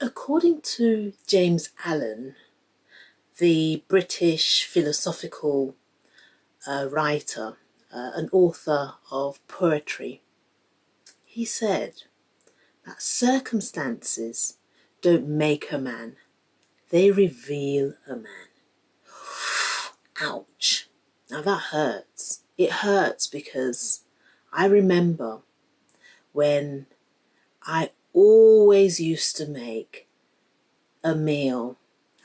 According to James Allen, the British philosophical writer, an author of poetry, he said that circumstances don't make a man, they reveal a man. Ouch. Now that hurts. It hurts because I remember when I always used to make a meal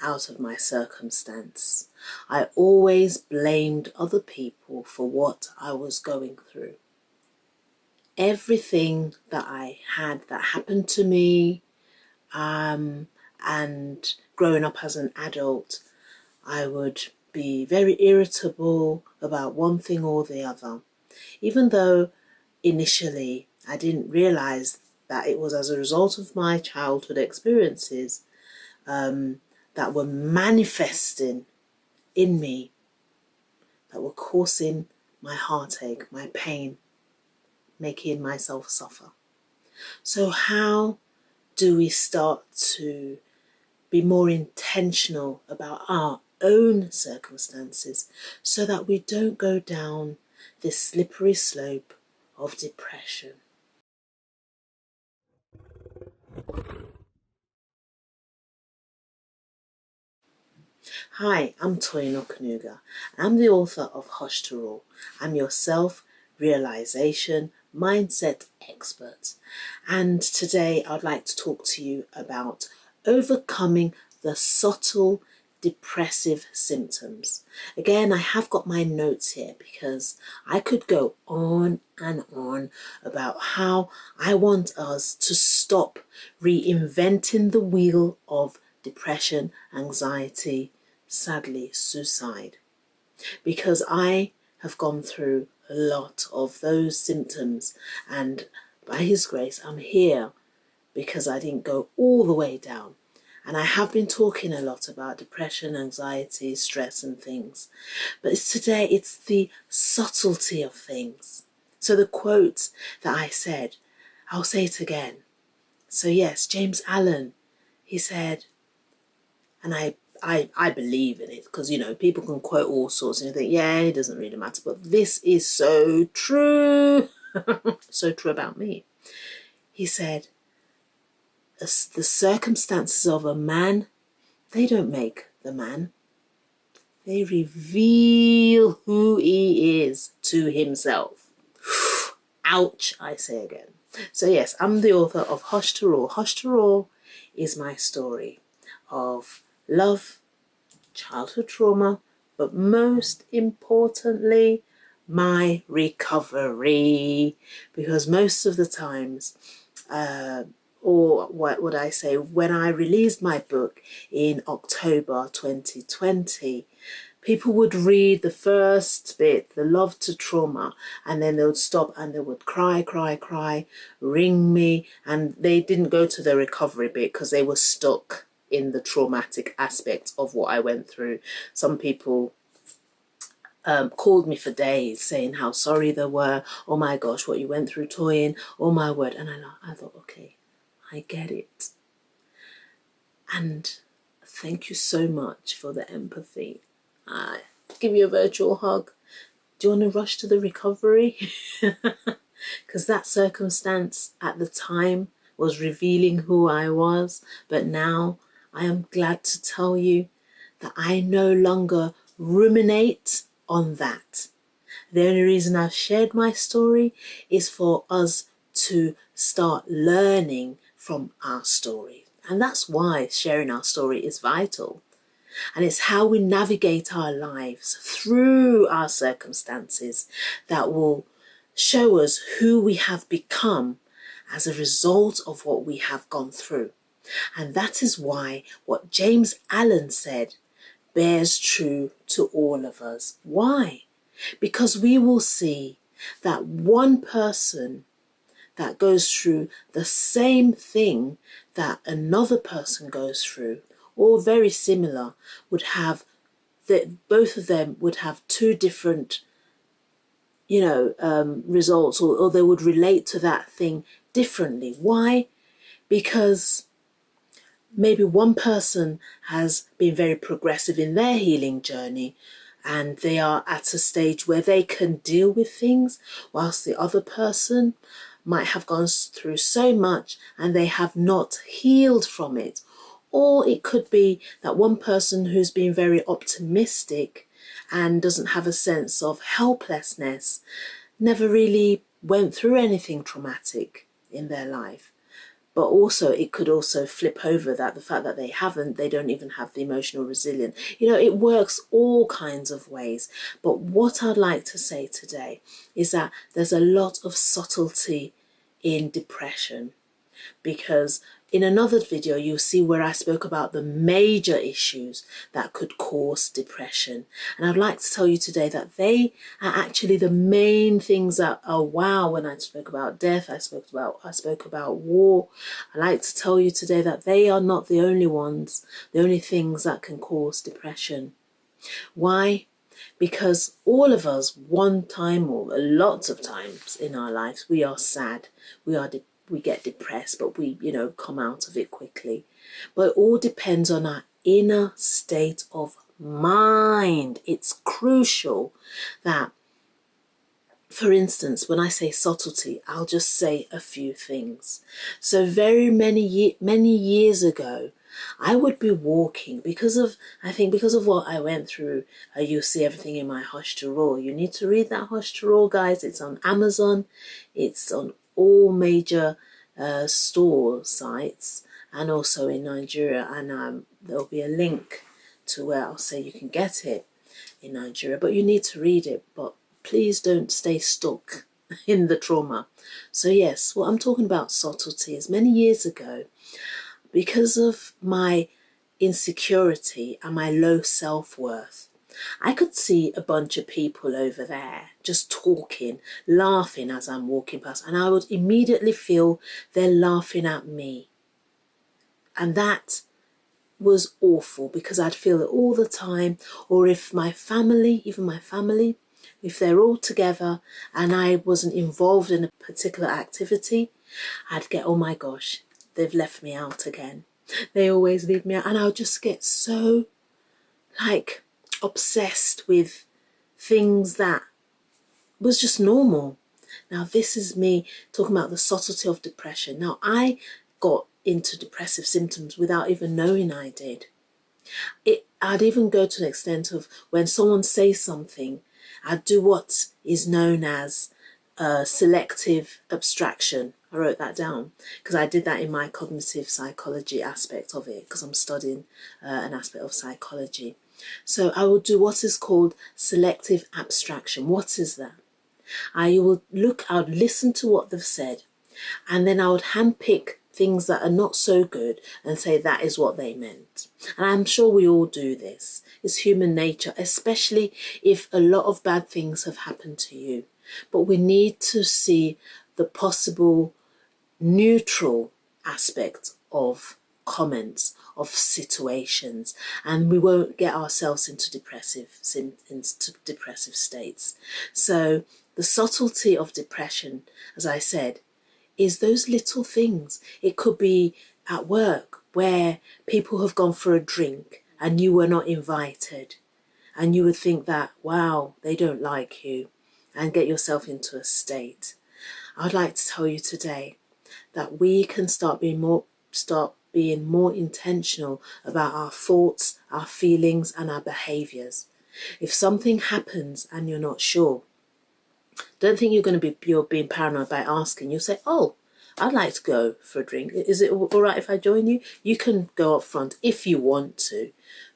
out of my circumstance. I always blamed other people for what I was going through. Everything that I had that happened to me, and growing up as an adult, I would be very irritable about one thing or the other, even though initially I didn't realize that it was as a result of my childhood experiences that were manifesting in me, that were causing my heartache, my pain, making myself suffer. So how do we start to be more intentional about our own circumstances so that we don't go down this slippery slope of depression? Hi, I'm Toyin Okanuga. I'm the author of Hush to Roll. I'm your self-realization mindset expert. And today I'd like to talk to you about overcoming the subtle depressive symptoms. Again, I have got my notes here because I could go on and on about how I want us to stop reinventing the wheel of depression, anxiety, sadly, suicide. Because I have gone through a lot of those symptoms, and by His grace, I'm here because I didn't go all the way down. And I have been talking a lot about depression, anxiety, stress and things. But today it's the subtlety of things. So the quote that I said, I'll say it again. So yes, James Allen, he said, and I believe in it because, you know, people can quote all sorts and you think, yeah, it doesn't really matter. But this is so true. So true about me. He said, the circumstances of a man, they don't make the man. They reveal who he is to himself. Ouch, I say again. So yes, I'm the author of Hush to Roll. Hush to Roll is my story of love, childhood trauma, but most importantly, my recovery. Because most of the times, or what would I say, when I released my book in October 2020, people would read the first bit, the love to trauma, and then they would stop and they would cry, ring me, and they didn't go to the recovery bit because they were stuck in the traumatic aspect of what I went through. Some people called me for days saying how sorry they were. Oh my gosh, what you went through, Toyin. Oh my word. And I thought, okay, I get it. And thank you so much for the empathy. I give you a virtual hug. Do you want to rush to the recovery? Because that circumstance at the time was revealing who I was. But now I am glad to tell you that I no longer ruminate on that. The only reason I've shared my story is for us to start learning from our story. And that's why sharing our story is vital. And it's how we navigate our lives through our circumstances that will show us who we have become as a result of what we have gone through. And that is why what James Allen said bears true to all of us. Why? Because we will see that one person that goes through the same thing that another person goes through, or very similar, would have both of them would have two different, results, or they would relate to that thing differently. Why? Because maybe one person has been very progressive in their healing journey and they are at a stage where they can deal with things, whilst the other person might have gone through so much and they have not healed from it. Or it could be that one person who's been very optimistic and doesn't have a sense of helplessness never really went through anything traumatic in their life. But also it could also flip over that the fact that they don't even have the emotional resilience. It works all kinds of ways. But what I'd like to say today is that there's a lot of subtlety in depression, because in another video you'll see where I spoke about the major issues that could cause depression, and I'd like to tell you today that they are actually the main things that are wow. When I spoke about death, I spoke about war. I like to tell you today that they are not the only ones, the only things that can cause depression. Why? Because all of us, one time or lots of times in our lives, we are sad, we get depressed, but we, come out of it quickly. But it all depends on our inner state of mind. It's crucial that, for instance, when I say subtlety, I'll just say a few things. So very many years ago, I would be walking because of what I went through. You see everything in my Hush to Roar. You need to read that Hush to Roar, guys. It's on Amazon. It's on all major store sites and also in Nigeria. And there'll be a link to where I'll say you can get it in Nigeria. But you need to read it. But please don't stay stuck in the trauma. So yes, what I'm talking about subtlety is many years ago, because of my insecurity and my low self-worth, I could see a bunch of people over there just talking, laughing as I'm walking past, and I would immediately feel they're laughing at me. And that was awful, because I'd feel it all the time. Or if my family, if they're all together and I wasn't involved in a particular activity, I'd get, oh my gosh, they've left me out again. They always leave me out. And I'll just get so obsessed with things that was just normal. Now, this is me talking about the subtlety of depression. Now, I got into depressive symptoms without even knowing I did. I'd even go to an extent of when someone says something, I'd do what is known as selective abstraction. I wrote that down because I did that in my cognitive psychology aspect of it, because I'm studying an aspect of psychology. So I would do what is called selective abstraction. What is that? I would listen to what they've said, and then I would handpick things that are not so good and say that is what they meant. And I'm sure we all do this. It's human nature, especially if a lot of bad things have happened to you. But we need to see the possible neutral aspect of comments, of situations, and we won't get ourselves into depressive states. So the subtlety of depression, as I said, is those little things. It could be at work where people have gone for a drink and you were not invited, and you would think that, wow, they don't like you, and get yourself into a state. I'd like to tell you today that we can start being more intentional about our thoughts, our feelings, and our behaviours. If something happens and you're not sure, don't think you're being paranoid by asking. You'll say, oh, I'd like to go for a drink. Is it all right if I join you? You can go up front if you want to.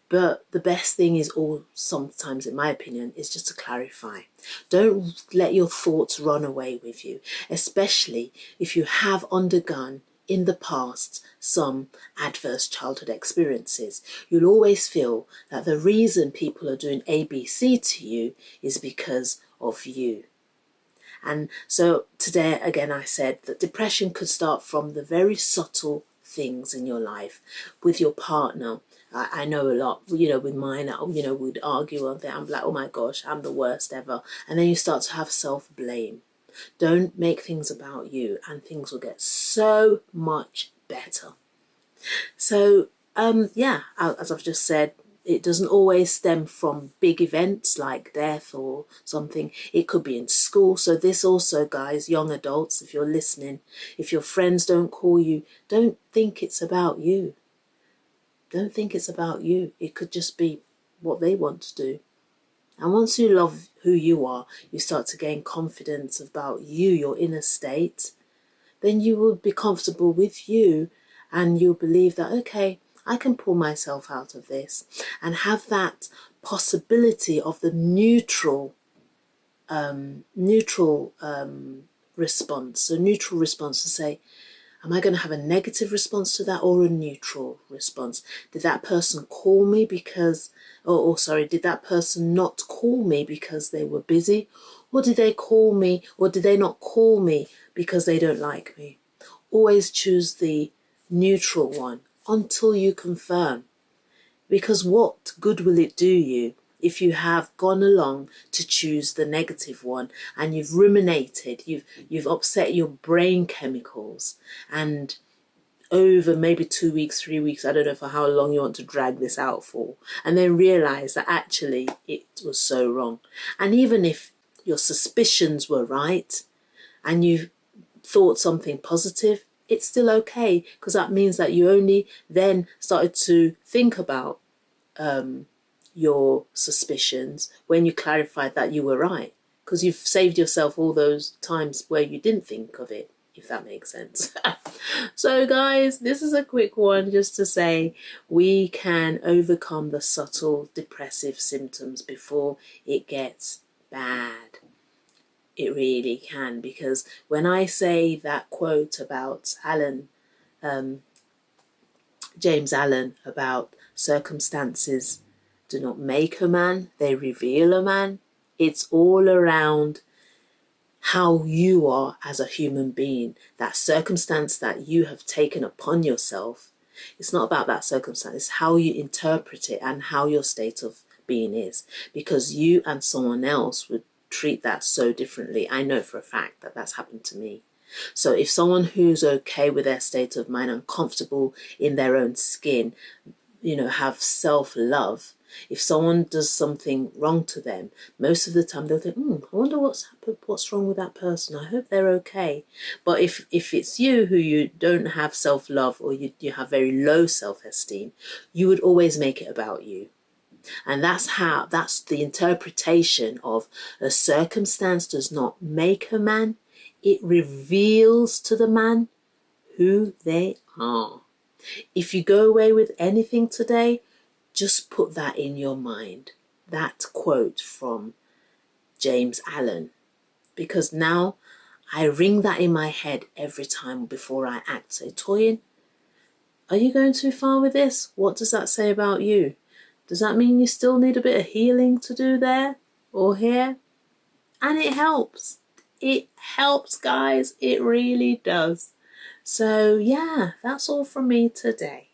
But the best thing is, sometimes in my opinion, is just to clarify. Don't let your thoughts run away with you, especially if you have undergone in the past some adverse childhood experiences. You'll always feel that the reason people are doing ABC to you is because of you. And so today, again, I said that depression could start from the very subtle things in your life. With your partner, I know a lot, with mine, we'd argue on that. I'm like, oh my gosh, I'm the worst ever. And then you start to have self-blame. Don't make things about you, and things will get so much better. So, yeah, as I've just said, it doesn't always stem from big events like death or something. It could be in school. So this also, guys, young adults, if you're listening, if your friends don't call you, don't think it's about you. Don't think it's about you. It could just be what they want to do. And once you love who you are, you start to gain confidence about you, your inner state, then you will be comfortable with you and you'll believe that, okay, I can pull myself out of this, and have that possibility of the neutral response. So neutral response to say, am I going to have a negative response to that or a neutral response? Did that person call me because, did that person not call me because they were busy? Or did they call me, or did they not call me because they don't like me? Always choose the neutral one until you confirm. Because what good will it do you if you have gone along to choose the negative one and you've ruminated, you've upset your brain chemicals, and over maybe 2 weeks, 3 weeks, I don't know for how long you want to drag this out for, and then realize that actually it was so wrong. And even if your suspicions were right and you thought something positive, it's still okay, because that means that you only then started to think about your suspicions when you clarified that you were right, because you've saved yourself all those times where you didn't think of it, if that makes sense. So guys, this is a quick one just to say we can overcome the subtle depressive symptoms before it gets bad. It really can, because when I say that quote about James Allen, about circumstances do not make a man, they reveal a man, it's all around how you are as a human being. That circumstance that you have taken upon yourself, it's not about that circumstance, it's how you interpret it and how your state of being is, because you and someone else would treat that so differently. I know for a fact that that's happened to me. So if someone who's okay with their state of mind and comfortable in their own skin, have self-love, if someone does something wrong to them, most of the time they'll think, I wonder what's happened, what's wrong with that person, I hope they're okay. But if it's you who you don't have self-love, or you have very low self-esteem, you would always make it about you. And that's the interpretation of a circumstance does not make a man, it reveals to the man who they are. If you go away with anything today, just put that in your mind, that quote from James Allen, because now I ring that in my head every time before I act. Say, Toyin, are you going too far with this? What does that say about you? Does that mean you still need a bit of healing to do there or here? And it helps. It helps, guys. It really does. So yeah, that's all from me today.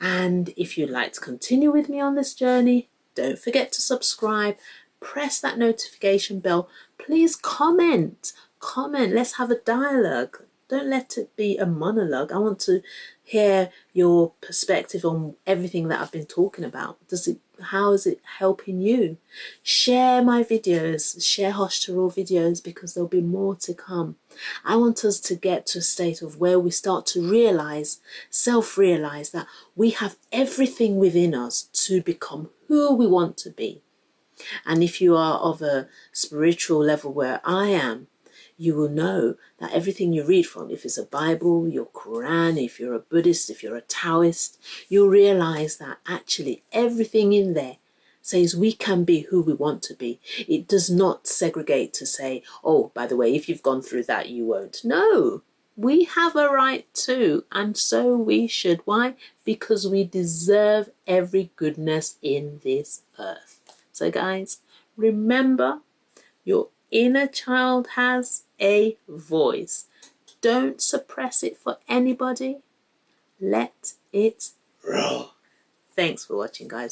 And if you'd like to continue with me on this journey, don't forget to subscribe, press that notification bell, please comment, let's have a dialogue. Don't let it be a monologue. I want to hear your perspective on everything that I've been talking about. How is it helping you? Share my videos, share Hoshtarol videos, because there'll be more to come. I want us to get to a state of where we start to self-realize that we have everything within us to become who we want to be. And if you are of a spiritual level where I am, you will know that everything you read from, if it's a Bible, your Quran, if you're a Buddhist, if you're a Taoist, you'll realize that actually everything in there says we can be who we want to be. It does not segregate to say, oh, by the way, if you've gone through that, you won't. No, we have a right to, and so we should. Why? Because we deserve every goodness in this earth. So guys, remember, your inner child has a voice. Don't suppress it for anybody. Let it roar. Thanks for watching, guys.